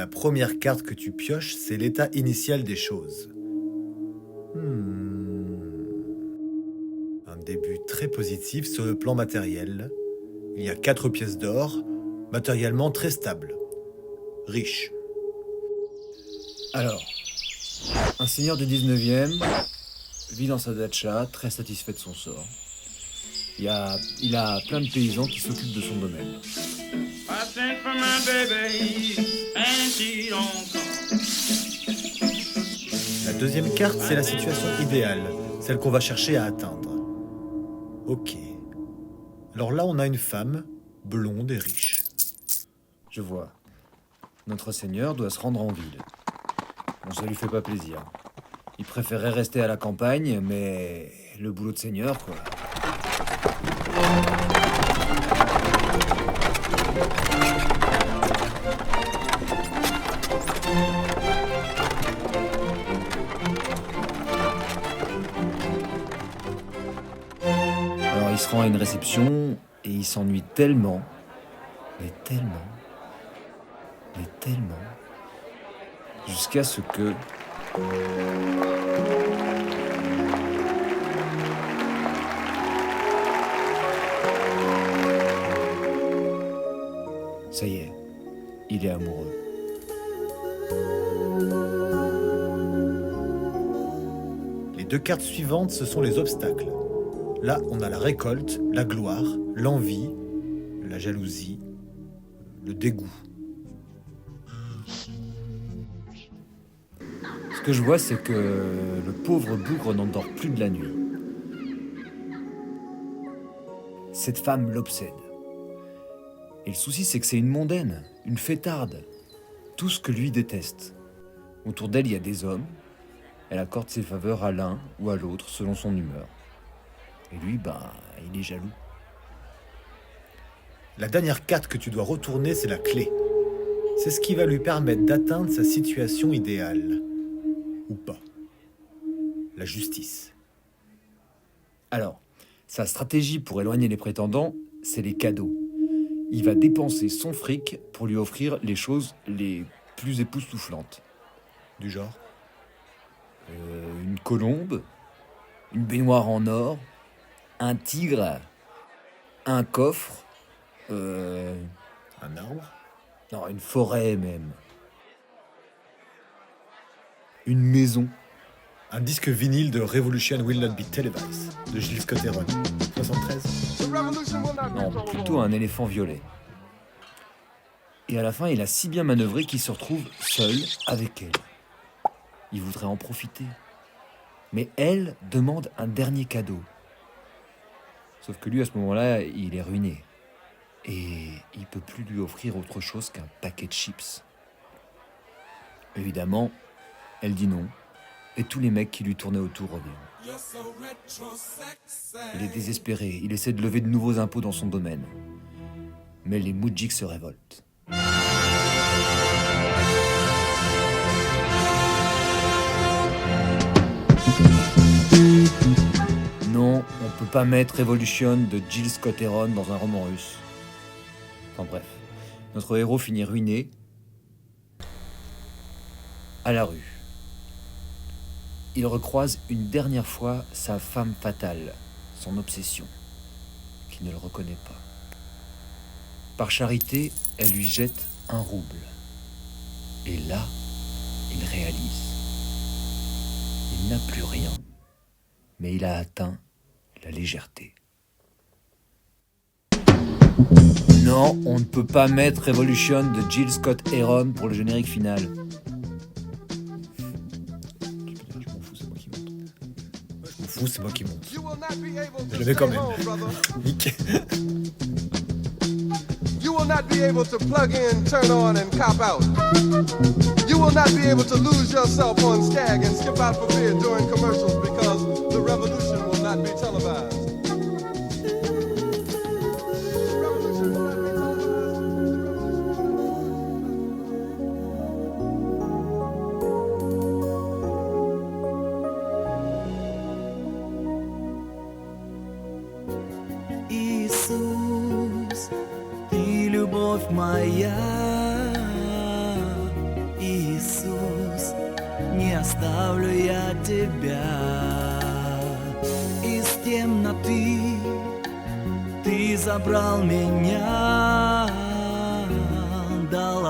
la première carte que tu pioches, c'est l'état initial des choses. Un début très positif sur le plan matériel. Il y a 4 pièces d'or, matériellement très stable. Riche. Alors, un seigneur du 19e vit dans sa dacha, très satisfait de son sort. Il a plein de paysans qui s'occupent de son domaine. La deuxième carte, c'est la situation idéale, celle qu'on va chercher à atteindre. Ok. Alors là, on a une femme, blonde et riche. Je vois. Notre seigneur doit se rendre en ville. Bon, ça lui fait pas plaisir. Il préférait rester à la campagne, mais le boulot de seigneur, quoi. Alors il se rend à une réception et il s'ennuie tellement, jusqu'à ce que... Ça y est, il est amoureux. Les 2 cartes suivantes, ce sont les obstacles. Là, on a la récolte, la gloire, l'envie, la jalousie, le dégoût. Ce que je vois, c'est que le pauvre bougre n'endort plus de la nuit. Cette femme l'obsède. Et le souci, c'est que c'est une mondaine, une fêtarde. Tout ce que lui déteste. Autour d'elle, il y a des hommes. Elle accorde ses faveurs à l'un ou à l'autre selon son humeur. Et lui, il est jaloux. La dernière carte que tu dois retourner, c'est la clé. C'est ce qui va lui permettre d'atteindre sa situation idéale. Ou pas. La justice. Alors, sa stratégie pour éloigner les prétendants, c'est les cadeaux. Il va dépenser son fric pour lui offrir les choses les plus époustouflantes. Du genre? Une colombe, une baignoire en or, un tigre, un coffre, Un arbre? non, une forêt même, une maison. Un disque vinyle de Revolution Will Not Be Televised, de Gilles Scott-Heron, 73. Non, plutôt un éléphant violet. Et à la fin, il a si bien manœuvré qu'il se retrouve seul avec elle. Il voudrait en profiter. Mais elle demande un dernier cadeau. Sauf que lui, à ce moment-là, il est ruiné. Et il peut plus lui offrir autre chose qu'un paquet de chips. Évidemment, elle dit non. Et tous les mecs qui lui tournaient autour reviennent. Il est désespéré. Il essaie de lever de nouveaux impôts dans son domaine. Mais les Moujiks se révoltent. Non, on peut pas mettre Revolution de Gilles Scott-Heron dans un roman russe. Enfin bref, notre héros finit ruiné à la rue. Il recroise une dernière fois sa femme fatale, son obsession, qui ne le reconnaît pas. Par charité, elle lui jette 1 rouble. Et là, il réalise. Il n'a plus rien, mais il a atteint la légèreté. Non, on ne peut pas mettre Revolution de Gilles Scott-Heron pour le générique final. Je m'en fous, c'est moi qui monte. Je le mets quand même. Nick. You will not be able to plug in, turn on, and cop out. You will not be able to lose yourself on Skag and skip out for beer during commercials because the revolution will not be televised. Iisus, Filho bom Maia, оставлю я тебя. Из темноты ты забрал меня, дал